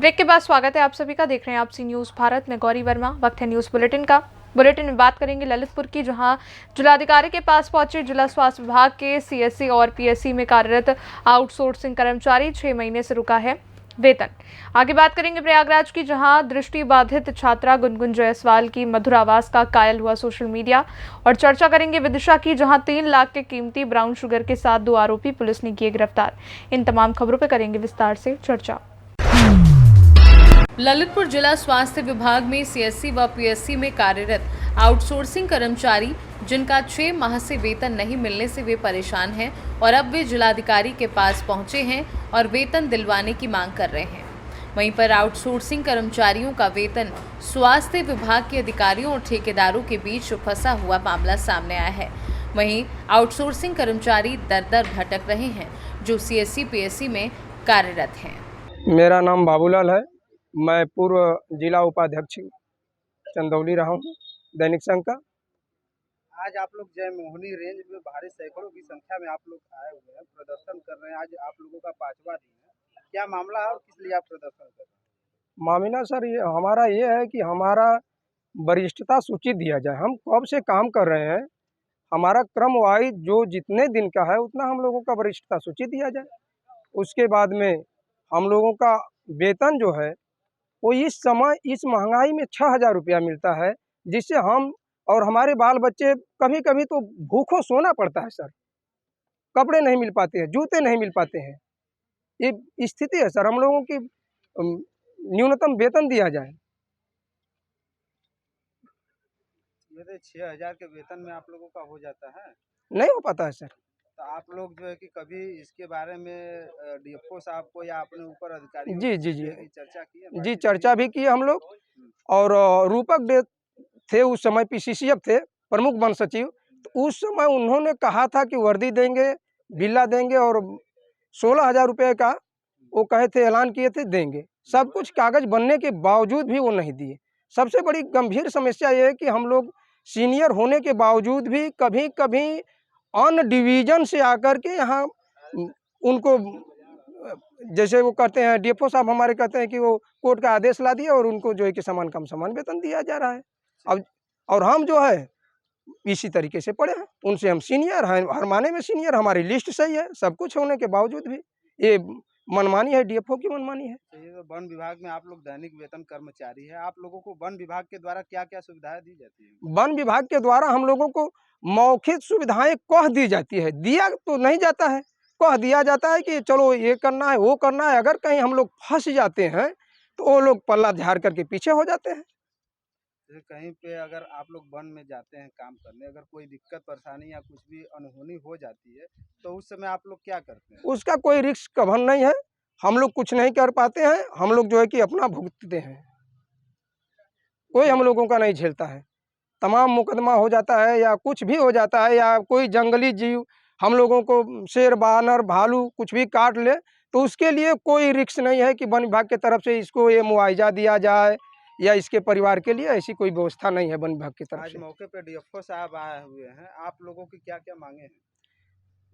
Break के बाद स्वागत है आप सभी का। देख रहे हैं आप सी न्यूज़ भारत में गौरी वर्मा। वक्त है न्यूज़ बुलेटिन का। बुलेटिन में बात करेंगे ललितपुर की, जहां जिलाधिकारी के पास पहुंचे जिला स्वास्थ्य विभाग के सीएससी और पीएससी में कार्यरत आउटसोर्सिंग कर्मचारी। 6 महीने से रुका है वेतन। आगे बात करेंगे प्रयागराज की, जहां दृष्टि बाधित छात्रा गुनगुन जायसवाल की मधुर आवाज का कायल हुआ सोशल मीडिया। और चर्चा करेंगे विदिशा की, जहां 3 लाख के कीमती ब्राउन शुगर के साथ 2 आरोपी पुलिस ने किए गिरफ्तार। इन तमाम खबरों पर करेंगे विस्तार से चर्चा। ललितपुर जिला स्वास्थ्य विभाग में सीएससी व पीएससी में कार्यरत आउटसोर्सिंग कर्मचारी, जिनका 6 माह से वेतन नहीं मिलने से वे परेशान हैं और अब वे जिलाधिकारी के पास पहुंचे हैं और वेतन दिलवाने की मांग कर रहे हैं। वहीं पर आउटसोर्सिंग कर्मचारियों का वेतन स्वास्थ्य विभाग के अधिकारियों और ठेकेदारों के बीच फंसा हुआ मामला सामने आया है। वहीं आउटसोर्सिंग कर्मचारी दर-दर भटक रहे हैं जो सीएससी पीएससी में कार्यरत हैं। मेरा नाम बाबूलाल है। मैं पूर्व जिला उपाध्यक्ष चंदौली रहा हूँ दैनिक संघ का। आज आप लोग जय मोहनी रेंज में भारी सैकड़ों की संख्या में आप लोग आए हुए हैं, प्रदर्शन कर रहे हैं। आज आप लोगों का 5वां दिन है। क्या मामला है और किस लिए आप प्रदर्शन कर रहे हैं? मामला सर हमारा ये है कि हमारा वरिष्ठता सूची दिया जाए। हम कब से काम कर रहे हैं, हमारा क्रम वाइज जो जितने दिन का है उतना हम लोगों का वरिष्ठता सूची दिया जाए। उसके बाद में हम लोगों का वेतन जो है वो इस समय इस महंगाई में 6,000 रुपया मिलता है, जिससे हम और हमारे बाल बच्चे कभी कभी तो भूखों सोना पड़ता है सर। कपड़े नहीं मिल पाते हैं, जूते नहीं मिल पाते हैं। ये स्थिति है सर। हम लोगों की न्यूनतम वेतन दिया जाए। मेरे 6,000 के वेतन में आप लोगों का हो जाता है? नहीं हो पाता है सर। तो आप लोग जो है कि कभी इसके बारे में डीएफओ साहब को या अपने ऊपर अधिकारी जी जी जी चर्चा की है? जी चर्चा भी की हम लोग। और रूपक डे थे उस समय, पीसीसीएफ थे प्रमुख वन सचिव। तो उस समय उन्होंने कहा था कि वर्दी देंगे, बिल्ला देंगे और 16,000 रुपये का वो कहे थे, ऐलान किए थे देंगे। सब कुछ कागज बनने के बावजूद भी वो नहीं दिए। सबसे बड़ी गंभीर समस्या ये है कि हम लोग सीनियर होने के बावजूद भी कभी कभी अन डिवीजन से आकर के यहाँ उनको, जैसे वो कहते हैं डीएफओ साहब हमारे कहते हैं कि वो कोर्ट का आदेश ला दिया और उनको जो है कि समान कम समान वेतन दिया जा रहा है। अब और हम जो है इसी तरीके से पड़े हैं। उनसे हम सीनियर हैं, हर माने में सीनियर। हमारी लिस्ट सही है, सब कुछ होने के बावजूद भी ये मनमानी है, डीएफओ की मनमानी है। तो ये तो वन विभाग में आप लोग दैनिक वेतन कर्मचारी है, आप लोगों को वन विभाग के द्वारा क्या क्या सुविधाएं दी जाती है? वन विभाग के द्वारा हम लोगों को मौखिक सुविधाएं कह दी जाती है, दिया तो नहीं जाता है। कह दिया जाता है कि चलो ये करना है, वो करना है। अगर कहीं हम लोग फंस जाते हैं तो वो लोग पल्ला झाड़ करके पीछे हो जाते हैं। जैसे कहीं पे अगर आप लोग वन में जाते हैं काम करने, अगर कोई दिक्कत परेशानी या कुछ भी अनहोनी हो जाती है तो उस समय आप लोग क्या करते हैं? उसका कोई रिस्क कवर नहीं है। हम लोग कुछ नहीं कर पाते हैं। हम लोग जो है कि अपना भुगतते हैं, कोई हम लोगों का नहीं झेलता है। तमाम मुकदमा हो जाता है या कुछ भी हो जाता है, या कोई जंगली जीव हम लोगों को शेर, बानर, भालू कुछ भी काट ले, तो उसके लिए कोई रिस्क नहीं है कि वन विभाग की तरफ से इसको ये मुआवजा दिया जाए या इसके परिवार के लिए ऐसी कोई व्यवस्था नहीं है वन विभाग की तरफ आज से। मौके पे डीएफओ साहब आए हुए हैं, आप लोगों की क्या क्या मांगे हैं?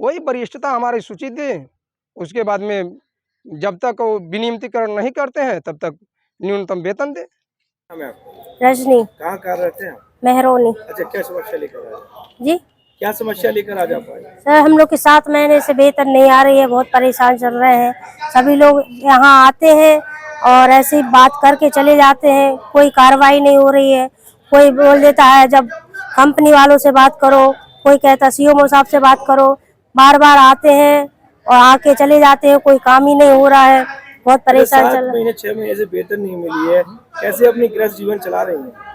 वही वरिष्ठता हमारी सूची दें। उसके बाद में जब तक वो विनियमितीकरण नहीं करते हैं तब तक न्यूनतम वेतन दें। रजनी कहाँ कर रहे थे? मेहरोनी। अच्छा, क्या समस्या लेकर आए? जी क्या समस्या लेकर आ जा पाए? सर, हम लोग के 7 महीने से वेतन नहीं आ रही है, बहुत परेशान चल रहे हैं। सभी लोग यहाँ आते हैं और ऐसे ही बात करके चले जाते हैं, कोई कार्रवाई नहीं हो रही है। कोई बोल देता है जब कंपनी वालों से बात करो, कोई कहता सीएमओ साहब से बात करो। बार बार आते हैं और आके चले जाते हैं, कोई काम ही नहीं हो रहा है। बहुत परेशान चल रहा है। 6 महीने से वेतन नहीं मिली है, कैसे अपनी गृहस्थ जीवन चला रही है?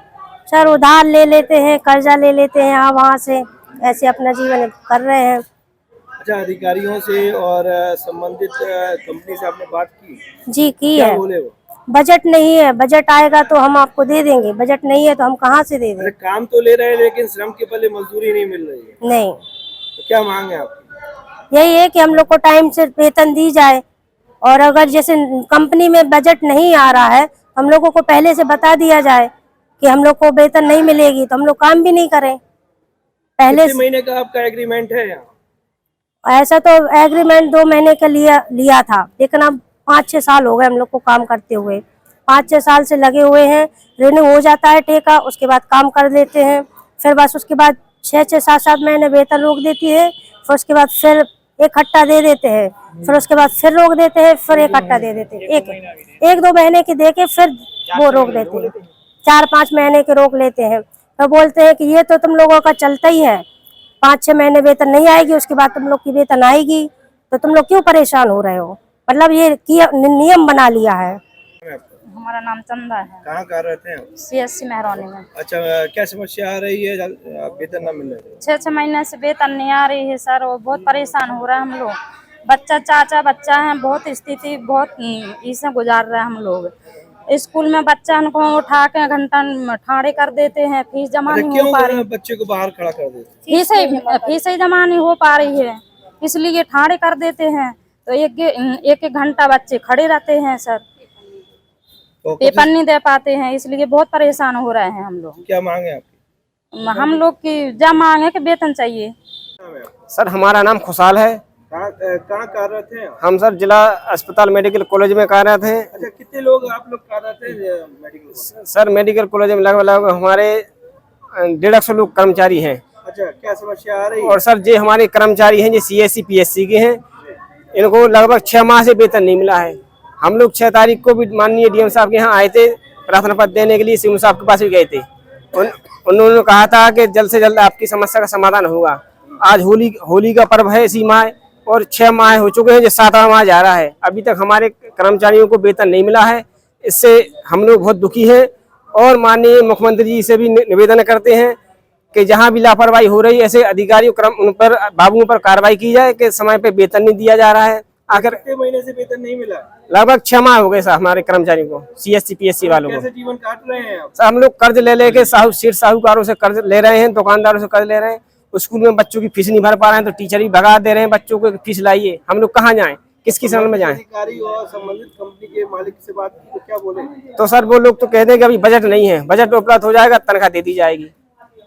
सर, उधार ले लेते हैं, कर्जा ले लेते हैं यहाँ वहाँ से, ऐसे अपना जीवन कर रहे हैं। अच्छा, अधिकारियों से और संबंधित कंपनी से आपने बात की? जी की क्या है। बोले वो? बजट नहीं है, बजट आएगा तो हम आपको दे देंगे, बजट नहीं है तो हम कहाँ से दे दें? अरे काम तो ले रहे हैं लेकिन श्रम के बदले मजदूरी नहीं मिल रही है। नहीं, तो क्या मांग है आपकी? यही है कि हम लोग को टाइम से वेतन दी जाए। और अगर जैसे कंपनी में बजट नहीं आ रहा है, हम लोगों को पहले से बता दिया जाए कि हम लोग को वेतन नहीं मिलेगी, तो हम लोग काम भी नहीं करें पहले कितने महीने का आपका एग्रीमेंट है यहाँ? ऐसा तो एग्रीमेंट 2 महीने का लिया था, लेकिन अब 5-6 साल हो गए हम लोग को काम करते हुए। 5-6 साल से लगे हुए हैं, रिन्यू हो जाता है ठेका, उसके बाद काम कर देते हैं। फिर बस उसके बाद 6-6 7-7 महीने वेतन रोक देती है, फिर उसके बाद फिर इकट्ठा दे देते हैं, फिर उसके बाद फिर रोक देते हैं, फिर इकट्ठा दे देते हैं। 1-2 महीने की दे के फिर वो रोक देते हैं, 4-5 महीने के रोक लेते हैं। तो बोलते हैं कि ये तो तुम लोगों का चलता ही है, 5-6 महीने वेतन नहीं आएगी, उसके बाद तुम लोग की वेतन आएगी, तो तुम लोग क्यों परेशान हो रहे हो। मतलब ये नियम बना लिया है। हमारा नाम चंदा है, कहाँ कर रहे थे? CSC मेहरौनी में। अच्छा, क्या समस्या आ रही है वेतन न मिलने से? 6-6 महीने से वेतन नहीं आ रही है सर, और बहुत परेशान हो रहा है हम लोग। बच्चा चाचा बच्चा है, बहुत स्थिति बहुत इससे गुजार रहे हैं हम लोग। स्कूल में बच्चा को उठा के घंटा ठाड़े कर देते हैं, फीस जमा नहीं हो पा रही। बच्चे को बाहर खड़ा कर देते? फीस ही जमा नहीं हो पा रही है, इसलिए ठाड़े कर देते हैं। तो एक घंटा बच्चे खड़े रहते हैं सर, पेपर नहीं दे पाते हैं, इसलिए बहुत परेशान हो रहे हैं हम लोग। क्या मांगे आपकी? हम लोग की जब मांग है कि वेतन चाहिए। सर हमारा नाम खुशहाल है। कहाँ कार्यरत थे? हम सर जिला अस्पताल मेडिकल कॉलेज में कार्यरत हैं। अच्छा, कितने लोग आप लोग कार्यरत थे मेडिकल? सर मेडिकल कॉलेज में लगभग हमारे 150 लोग कर्मचारी हैं। अच्छा, क्या समस्या आ रही है? और सर जो हमारे कर्मचारी हैं जो CSC PSC के हैं, इनको लगभग 6 माह से वेतन नहीं मिला है। हम लोग 6 तारीख को भी माननीय DM साहब के यहाँ आए थे, प्रार्थना पत्र देने के लिए CM साहब के पास भी गए थे। उन्होंने कहा था कि जल्द से जल्द आपकी समस्या का समाधान होगा। आज होली का पर्व है, इसी माह, और 6 माह हो चुके हैं, जो 7वां माह जा रहा है, अभी तक हमारे कर्मचारियों को वेतन नहीं मिला है। इससे हम लोग बहुत दुखी हैं और माननीय मुख्यमंत्री जी से भी निवेदन करते हैं कि जहां भी लापरवाही हो रही है, ऐसे अधिकारियों उन पर बाबुओं पर कार्रवाई की जाए कि समय पे वेतन नहीं दिया जा रहा है। आखिर कितने महीने से वेतन नहीं मिला? लगभग 6 माह हो गए सर हमारे कर्मचारियों को, CSC PSC वालों को। कैसे जीवन काट रहे हैं आप? सर हम लोग कर्ज ले लेके साहूकारों से कर्ज ले रहे हैं, दुकानदारों से कर्ज ले रहे हैं। स्कूल में बच्चों की फीस नहीं भर पा रहे हैं तो टीचर भी भगा दे रहे हैं बच्चों को, फीस लाइए। हम लोग कहाँ जाएं, किसकी शरण में जाएं? अधिकारी और संबंधित कंपनी के मालिक से बात की तो क्या बोले? तो सर वो लोग तो कहते हैं कि अभी बजट नहीं है, बजट उपलब्ध हो जाएगा तनख्वाह दे दी जाएगी।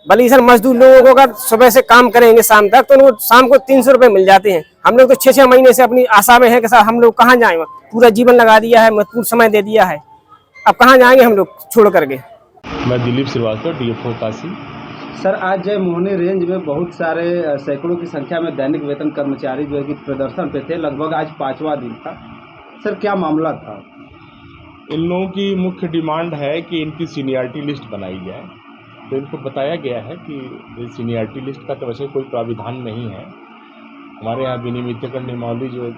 भले सर मजदूर लोगों को अगर सुबह से काम करेंगे शाम तक तो उनको शाम को 300 रुपए मिल जाते हैं। हम लोग तो 6-6 महीने से अपनी आशा में है कि सर हम लोग कहाँ जाएं, पूरा जीवन लगा दिया है, महत्वपूर्ण समय दे दिया है, अब कहाँ जाएंगे हम लोग छोड़ करके। मैं दिलीप श्रीवास्तव, DFO काशी। सर, आज जय मोहनी रेंज में बहुत सारे सैकड़ों की संख्या में दैनिक वेतन कर्मचारी जो है कि प्रदर्शन पे थे। लगभग आज 5वां दिन था। सर, क्या मामला था? इन लोगों की मुख्य डिमांड है कि इनकी सीनियरिटी लिस्ट बनाई जाए। तो इनको बताया गया है कि सीनियरिटी लिस्ट का तो वैसे कोई प्राविधान नहीं है। हमारे यहाँ विनियमितकरण नियमावली जो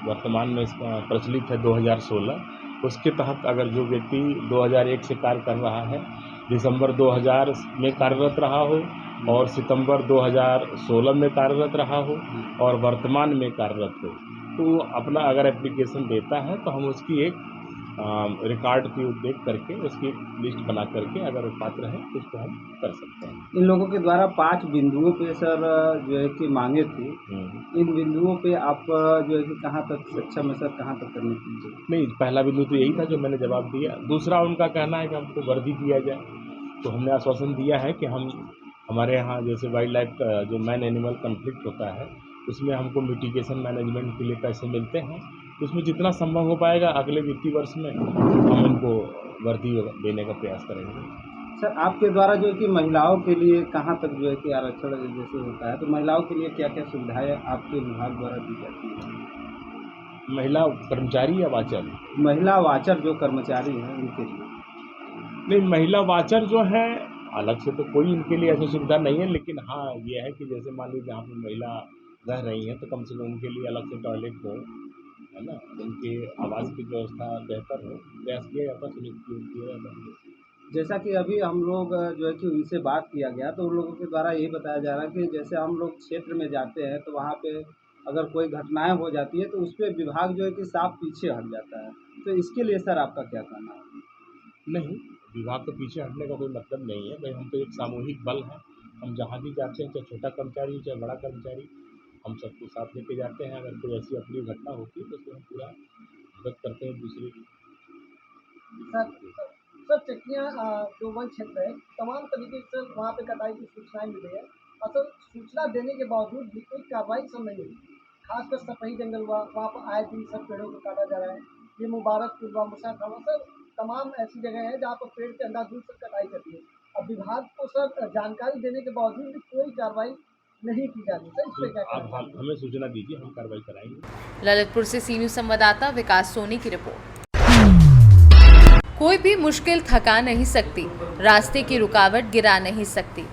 वर्तमान में प्रचलित है 2016, उसके तहत अगर जो व्यक्ति 2001 से कार्य कर रहा है, दिसंबर 2000 में कार्यरत रहा हो और सितंबर 2016 में कार्यरत रहा हो और वर्तमान में कार्यरत हो, तो अपना अगर एप्लीकेशन देता है तो हम उसकी एक रिकॉर्ड की देख करके उसकी लिस्ट बना करके अगर वो पात्र है तो उसको हम कर सकते हैं। इन लोगों के द्वारा 5 बिंदुओं पे सर जो है कि मांगे थी। इन बिंदुओं पे आप जो है कि कहाँ तक सक्षम है सर, कहाँ तक करने की? नहीं, पहला बिंदु तो यही था जो मैंने जवाब दिया। दूसरा उनका कहना है कि हमको वर्दी दिया जाए, तो हमने आश्वासन दिया है कि हम हमारे यहाँ जैसे वाइल्ड लाइफ का जो मैन एनिमल कन्फ्लिक्ट होता है उसमें हमको मिटिगेशन मैनेजमेंट के लिए पैसे मिलते हैं, उसमें जितना संभव हो पाएगा अगले वित्तीय वर्ष में हम उनको वर्दी देने का प्रयास करेंगे। सर, आपके द्वारा जो है कि महिलाओं के लिए कहाँ तक जो है कि आरक्षण जैसे होता है, तो महिलाओं के लिए क्या क्या सुविधाएं आपके विभाग द्वारा दी जाती है? महिला कर्मचारी या वाचर? महिला वाचर जो कर्मचारी हैं उनके लिए। नहीं, महिला वाचर जो है अलग से तो कोई इनके लिए ऐसी सुविधा नहीं है, लेकिन हाँ ये है कि जैसे मान लीजिए जहाँ पर महिला रह रही हैं तो कम से कम उनके लिए अलग से टॉयलेट हो, है ना, उनके आवास की व्यवस्था बेहतर हो, प्रयास किया जाता, सुनिश्चित किया जाता। जैसा कि अभी हम लोग जो है कि उनसे बात किया गया तो उन लोगों के द्वारा यही बताया जा रहा है कि जैसे हम लोग क्षेत्र में जाते हैं तो वहाँ पे अगर कोई घटनाएं हो जाती है तो उस पर विभाग जो है कि साफ पीछे हट जाता है। तो इसके लिए सर आपका क्या कहना है? नहीं, विभाग के पीछे हटने का कोई मतलब नहीं है भाई, हम तो एक सामूहिक बल है। हम जहाँ भी जाते हैं, चाहे छोटा कर्मचारी चाहे बड़ा कर्मचारी, हम सबको साथ लेके जाते हैं। अगर कोई ऐसी अप्रिय घटना होती है तो उसको हम पूरा मदद करते हैं दूसरे की। सर चकियाँ जो वन क्षेत्र है तमाम तरीके से वहाँ पे कटाई की सूचनाएं मिली है, असल सूचना देने के बावजूद भी कोई कार्रवाई सब नहीं हुई। खासकर सपही जंगल हुआ, वहाँ पर आए दिन सब पेड़ों को काटा जा रहा है। ये मुबारकपुर बमसा थाना सर तमाम ऐसी जगह है जहाँ पर पेड़ के अंधाधुंध से कटाई करती है। अब विभाग को सर जानकारी देने के बावजूद भी कोई कार्रवाई नहीं की जा रही सर, इस पे क्या आप हमें सूचना दीजिए, हम कार्रवाई कराएंगे। ललितपुर से सी न्यूज़ संवाददाता विकास सोनी की रिपोर्ट। कोई भी मुश्किल थका नहीं सकती, रास्ते की रुकावट गिरा नहीं सकती।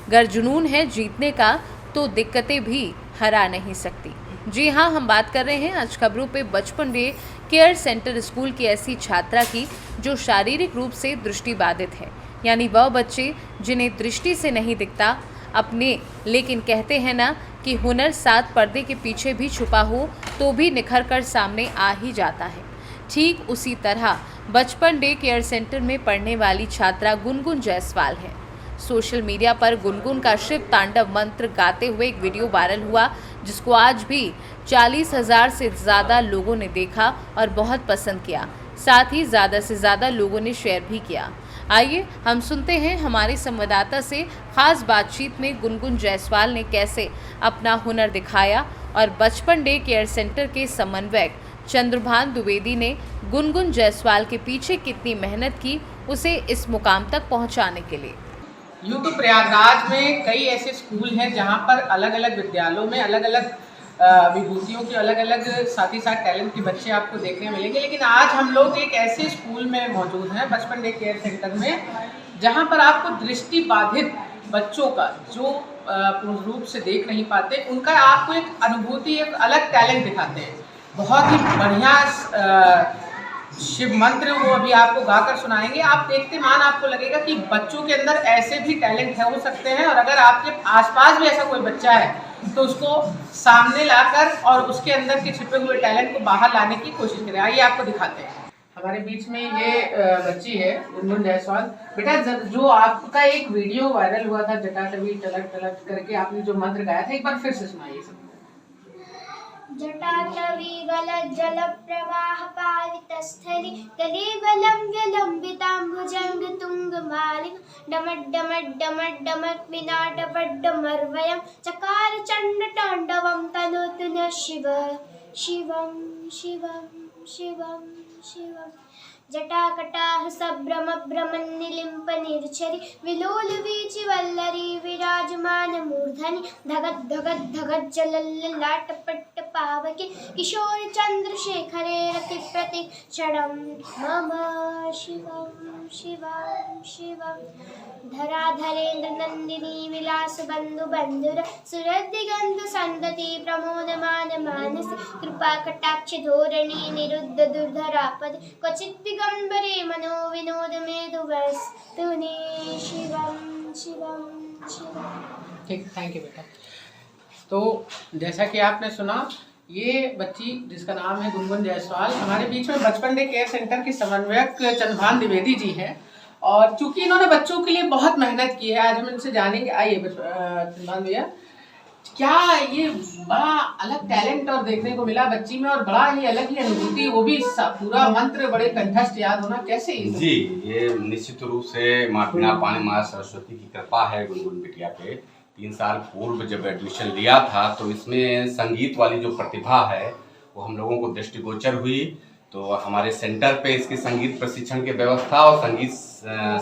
अगर जुनून है जीतने का तो दिक्कतें भी हरा नहीं सकती। जी हाँ, हम बात कर रहे हैं आज खबरों पे बचपन डे केयर सेंटर स्कूल की ऐसी छात्रा की जो शारीरिक रूप से दृष्टिबाधित है, यानी वह बच्चे जिन्हें दृष्टि से नहीं दिखता अपने, लेकिन कहते हैं ना कि हुनर सात पर्दे के पीछे भी छुपा हो तो भी निखर कर सामने आ ही जाता है। ठीक उसी तरह बचपन डे केयर सेंटर में पढ़ने वाली छात्रा गुनगुन जायसवाल है। सोशल मीडिया पर गुनगुन का शिव तांडव मंत्र गाते हुए एक वीडियो वायरल हुआ, जिसको आज भी 40,000 से ज़्यादा लोगों ने देखा और बहुत पसंद किया। साथ ही ज़्यादा से ज़्यादा लोगों ने शेयर भी किया। आइए हम सुनते हैं हमारे संवाददाता से खास बातचीत में गुनगुन जायसवाल ने कैसे अपना हुनर दिखाया और बचपन डे केयर सेंटर के समन्वयक चंद्रभान द्विवेदी ने गुनगुन जायसवाल के पीछे कितनी मेहनत की उसे इस मुकाम तक पहुंचाने के लिए। यूँ तो प्रयागराज में कई ऐसे स्कूल हैं जहाँ पर अलग अलग विद्यालयों में अलग अलग विभूतियों के अलग अलग साथ ही साथ टैलेंट के बच्चे आपको देखने मिलेंगे, लेकिन आज हम लोग एक ऐसे स्कूल में मौजूद हैं बचपन डे केयर सेंटर में, जहाँ पर आपको दृष्टि बाधित बच्चों का जो पूर्ण रूप से देख नहीं पाते उनका आपको एक अनुभूति, एक अलग टैलेंट दिखाते हैं। बहुत ही बढ़िया शिव मंत्र वो अभी आपको गाकर सुनाएंगे। आप देखते मान आपको लगेगा कि बच्चों के अंदर ऐसे भी टैलेंट है हो सकते हैं, और अगर आपके आसपास भी ऐसा कोई बच्चा है तो उसको सामने लाकर और उसके अंदर के छिपे हुए टैलेंट को बाहर लाने की कोशिश करें। आइए आपको दिखाते हैं। हमारे बीच में ये बच्ची है गुनगुन जायसवाल। बेटा, जो आपका एक वीडियो वायरल हुआ था जटाटवी टलक टलक करके आपने जो मंत्र गाया था, एक बार फिर से सुनाइए सब। जटाटवी गलज्जल प्रवाह पावितस्थली कलेवलं व्यलम्बिताम्बुजङ्ग तुङ्गमालिक डमट डमट डमट डमट विनाटपड्डमर्वयं चकार चण्डताण्डवं तनोतु न शिव शिवं शिवं शिवं शिवं। जटाकटाह सभ्रम भ्रमन्निलिम्प निर्झरि विलोल वीचि वल्लरी विराजमान मूर्धनि धगत धगत धगत जलल्ललाट पट्ट पावके किशोर चंद्रशेखरे रति प्रतिक्षणं मम शिवं शिवं शिवं। धराधरेन्द्र नंदिनी विलास बंधु बंधुर सुरदिगंध संदति प्रमोदमान मानस कृपा कटाक्ष धोरणी निरुद्ध दुर्धरापद क्वचित दिगंबरे मनो विनोद मेधुवस तूने शिवम शिवम शिवम। ठीक, थैंक यू बेटा। तो जैसा कि आपने सुना, ये बच्ची जिसका नाम है गुनगुन जायसवाल हमारे बीच में बचपन डे केयर सेंटर की समन्वयक चंद्रभान द्विवेदी जी हैं, और चूंकि इन्होंने बच्चों के लिए बहुत मेहनत की है, आज हम इनसे जानेंगे। आइए चंद्रभान भैया, क्या ये बड़ा अलग टैलेंट और देखने को मिला बच्ची में, और बड़ा ही अलग ही अनुभूति, वो भी पूरा मंत्र बड़े कंठस्थ याद होना, कैसे? जी, ये निश्चित रूप से माँ पीना पानी माँ सरस्वती की कृपा है गुनगुन बिटिया पे। 3 साल पूर्व जब एडमिशन लिया था तो इसमें संगीत वाली जो प्रतिभा है वो हम लोगों को दृष्टिगोचर हुई, तो हमारे सेंटर पे इसकी संगीत प्रशिक्षण की व्यवस्था और संगीत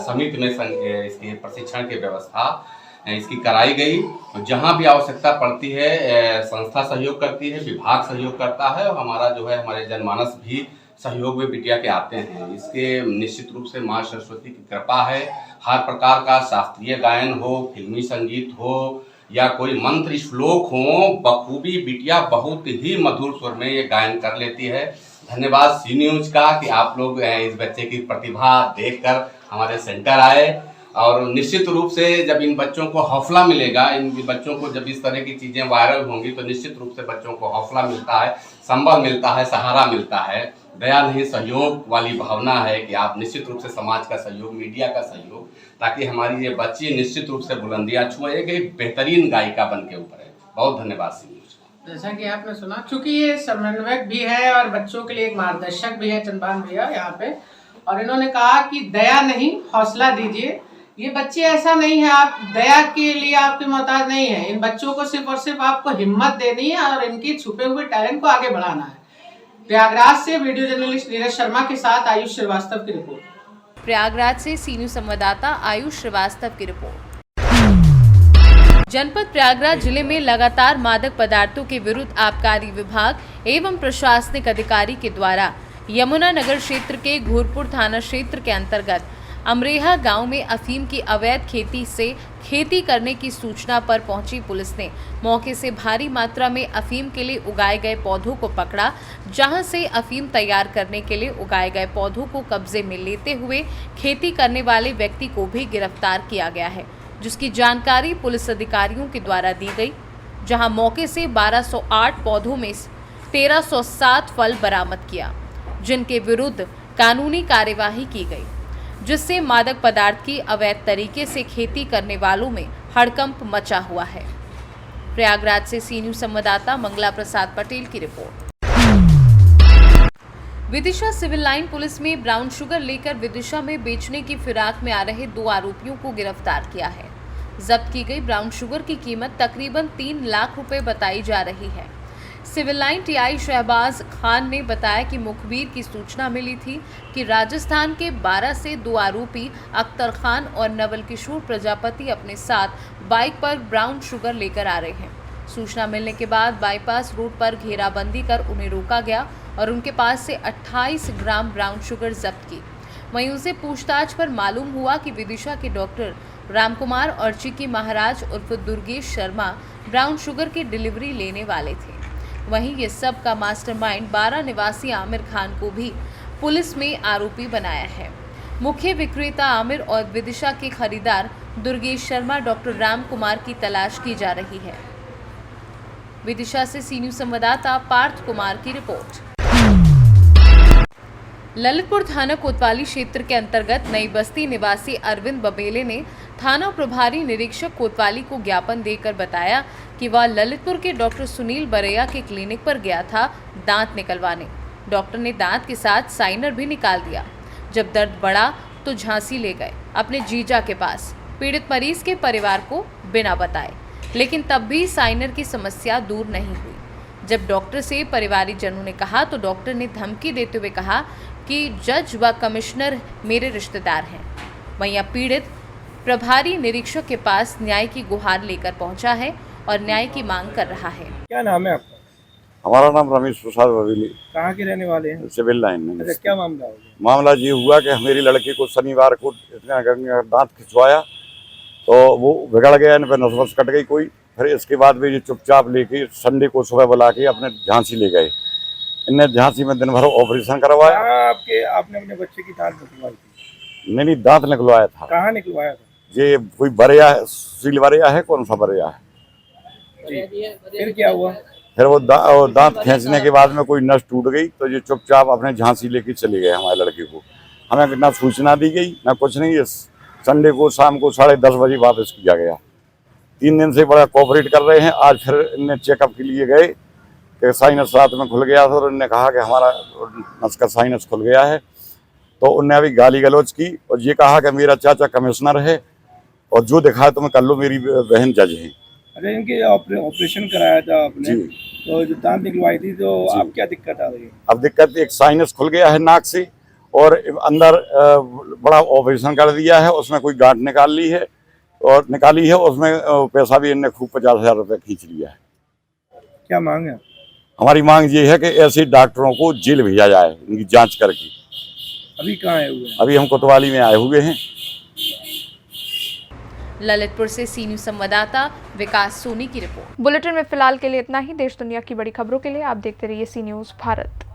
समिति में इसके प्रशिक्षण की व्यवस्था इसकी कराई गई। जहाँ भी आवश्यकता पड़ती है संस्था सहयोग करती है, विभाग सहयोग करता है, और हमारा जो है हमारे जनमानस भी सहयोग में बिटिया के आते हैं। इसके निश्चित रूप से माँ सरस्वती की कृपा है। हर प्रकार का शास्त्रीय गायन हो, फिल्मी संगीत हो या कोई मंत्र श्लोक हो, बखूबी बिटिया बहुत ही मधुर स्वर में ये गायन कर लेती है। धन्यवाद सी न्यूज का कि आप लोग इस बच्चे की प्रतिभा देखकर हमारे सेंटर आए, और निश्चित रूप से जब इन बच्चों को हौसला मिलेगा, इन बच्चों को जब इस तरह की चीज़ें वायरल होंगी तो निश्चित रूप से बच्चों को हौसला मिलता है, संबल मिलता है, सहारा मिलता है। दया नहीं सहयोग वाली भावना है कि आप निश्चित रूप से समाज का सहयोग, मीडिया का सहयोग, ताकि हमारी ये बच्ची निश्चित रूप से बुलंदियाँ छुए, एक बेहतरीन गायिका बन के ऊपर है। बहुत धन्यवाद सी न्यूज। जैसा कि आपने सुना, चूंकि ये समन्वयक भी है और बच्चों के लिए एक मार्गदर्शक भी है चंद्रभान भैया यहाँ पे, और इन्होंने कहा कि दया नहीं हौसला दीजिए। ये बच्चे ऐसा नहीं है, आप दया के लिए आपके मोहताज नहीं है। इन बच्चों को सिर्फ और सिर्फ आपको हिम्मत देनी है और इनके छुपे हुए टैलेंट को आगे बढ़ाना है। प्रयागराज से वीडियो जर्नलिस्ट नीरज शर्मा के साथ आयुष श्रीवास्तव की रिपोर्ट। प्रयागराज से सी न्यूज संवाददाता आयुष श्रीवास्तव की रिपोर्ट। जनपद प्रयागराज जिले में लगातार मादक पदार्थों के विरुद्ध आबकारी विभाग एवं प्रशासनिक अधिकारी के द्वारा यमुनानगर क्षेत्र के घोरपुर थाना क्षेत्र के अंतर्गत अमरेहा गांव में अफीम की अवैध खेती करने की सूचना पर पहुंची पुलिस ने मौके से भारी मात्रा में अफीम के लिए उगाए गए पौधों को पकड़ा, जहां से अफीम तैयार करने के लिए उगाए गए पौधों को कब्जे में लेते हुए खेती करने वाले व्यक्ति को भी गिरफ्तार किया गया है, जिसकी जानकारी पुलिस अधिकारियों के द्वारा दी गई। जहां मौके से 1208 पौधों में 1307 फल बरामद किया, जिनके विरुद्ध कानूनी कार्यवाही की गई, जिससे मादक पदार्थ की अवैध तरीके से खेती करने वालों में हड़कंप मचा हुआ है। प्रयागराज से सी न्यूज संवाददाता मंगला प्रसाद पटेल की report. Vidisha civil line police में ब्राउन शुगर लेकर विदिशा में बेचने की फिराक में आ रहे 2 आरोपियों को गिरफ्तार किया है। जब्त की गई ब्राउन शुगर की कीमत तकरीबन 3 लाख रुपए बताई जा रही है। Civil line TI Shahbaz Khan ने बताया कि मुखबिर की सूचना मिली थी कि राजस्थान के 12 से 2 आरोपी अख्तर खान और नवल किशोर प्रजापति अपने साथ बाइक पर ब्राउन शुगर लेकर आ रहे हैं। सूचना मिलने के बाद बाईपास रोड पर घेराबंदी कर उन्हें रोका गया और उनके पास से 28 ग्राम ब्राउन शुगर जब्त की। वहीं उनसे पूछताछ पर मालूम हुआ कि विदिशा के डॉक्टर रामकुमार और चिक्की महाराज उर्फ दुर्गेश शर्मा ब्राउन शुगर की डिलीवरी लेने वाले थे। वहीं ये सब का मास्टरमाइंड 12 निवासी आमिर खान को भी पुलिस में आरोपी बनाया है। मुख्य विक्रेता आमिर और विदिशा के खरीदार दुर्गेश शर्मा डॉक्टर रामकुमार की तलाश की जा रही है। विदिशा से सी न्यूज संवाददाता पार्थ कुमार की रिपोर्ट। ललितपुर थाना कोतवाली क्षेत्र के अंतर्गत नई बस्ती निवासी अरविंद बबेले ने थाना प्रभारी निरीक्षक कोतवाली को ज्ञापन देकर बताया कि वह ललितपुर के डॉक्टर सुनील बरैया के क्लिनिक पर गया था दांत निकलवाने। डॉक्टर ने दांत के साथ साइनर भी निकाल दिया। जब दर्द बढ़ा तो झांसी ले गए अपने जीजा के पास पीड़ित मरीज के परिवार को बिना बताए, लेकिन तब भी साइनर की समस्या दूर नहीं हुई। जब डॉक्टर से परिवारीजनों ने कहा तो डॉक्टर ने धमकी देते हुए कहा कि जज व कमिश्नर मेरे रिश्तेदार हैं। वहीं पीड़ित प्रभारी निरीक्षक के पास न्याय की गुहार लेकर पहुंचा है और न्याय की मांग कर रहा है। क्या नाम है आपका? हमारा नाम रमेश प्रसाद बबेली। कहाँ के रहने वाले हैं? सिविल लाइन में। अच्छा, क्या मामला हो गया? मामला ये हुआ कि मेरी लड़की को शनिवार को इतना दांत खिंचवाया तो वो बिगड़ गया, इन पर नस कट गई कोई। फिर इसके बाद भी ये चुपचाप लेके संडे को सुबह बुला के अपने झांसी ले गए। इनने झांसी में दिन भर ऑपरेशन करवाया। आपने अपने बच्चे की दांत निकलवाई थी? नहीं, दांत निकलवाया था। कहाँ निकलवाया था? ये कोई बरैया है, सील बरैया है, कौन सा बरैया है। फिर क्या हुआ? फिर वो दांत खींचने के बाद में कोई नस टूट गई तो ये चुपचाप अपने झांसी लेके चले गए हमारे लड़के को। हमें ना सूचना दी गई ना कुछ नहीं। संडे को शाम को 10:30 बजे वापस किया गया। 3 दिन से बड़ा कोऑपरेट कर रहे हैं। आज फिर इनने चेकअप के लिए गए कि साइनस रात में खुल गया था और उन्होंने कहा कि हमारा नस का साइनस खुल गया है। तो उनने अभी गाली गलौज की और ये कहा कि मेरा चाचा कमिश्नर है और जो दिखा तुम्हें कर लो, मेरी बहन जज है। अरे इनके ऑपरेशन कराया था आपने तो जो दांत निकलवाई थी तो अब क्या दिक्कत आ रही है? अब दिक्कत एक साइनस खुल गया है नाक से और अंदर बड़ा ऑपरेशन कर दिया है। उसमें कोई गांठ निकाली है उसमें पैसा भी इनने खूब 50,000 रुपये खींच लिया है। क्या मांग है? हमारी मांग ये है कि ऐसे डॉक्टरों को जेल भेजा जाए इनकी जांच करके। अभी कहाँ आए हुए हैं? अभी हम कोतवाली में आए हुए हैं। ललितपुर से सी न्यूज संवाददाता विकास सोनी की रिपोर्ट। बुलेटिन में फिलहाल के लिए इतना ही। देश दुनिया की बड़ी खबरों के लिए आप देखते रहिए सी न्यूज भारत।